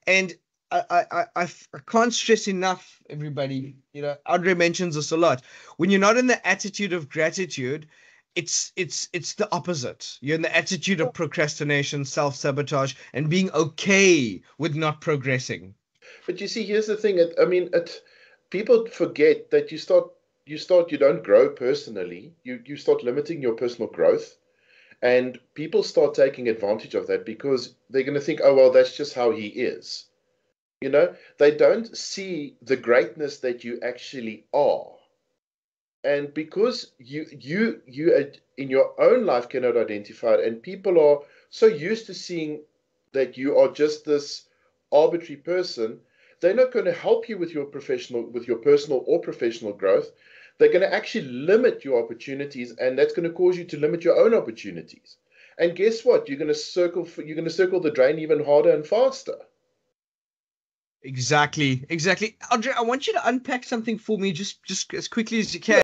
And I can't stress enough, everybody. Andre mentions this a lot. When you're not in the attitude of gratitude, it's the opposite. You're in the attitude of procrastination, self-sabotage, and being okay with not progressing. But you see, here's the thing. People forget that you don't grow personally. You start limiting your personal growth, and people start taking advantage of that because they're going to think, oh well, that's just how he is. They don't see the greatness that you actually are. And because you in your own life cannot identify it, and people are so used to seeing that you are just this arbitrary person, they're not going to help you with your personal or professional growth. They're going to actually limit your opportunities, and that's going to cause you to limit your own opportunities. And guess what? You're going to circle the drain even harder and faster. Exactly, exactly. Andre, I want you to unpack something for me just as quickly as you can.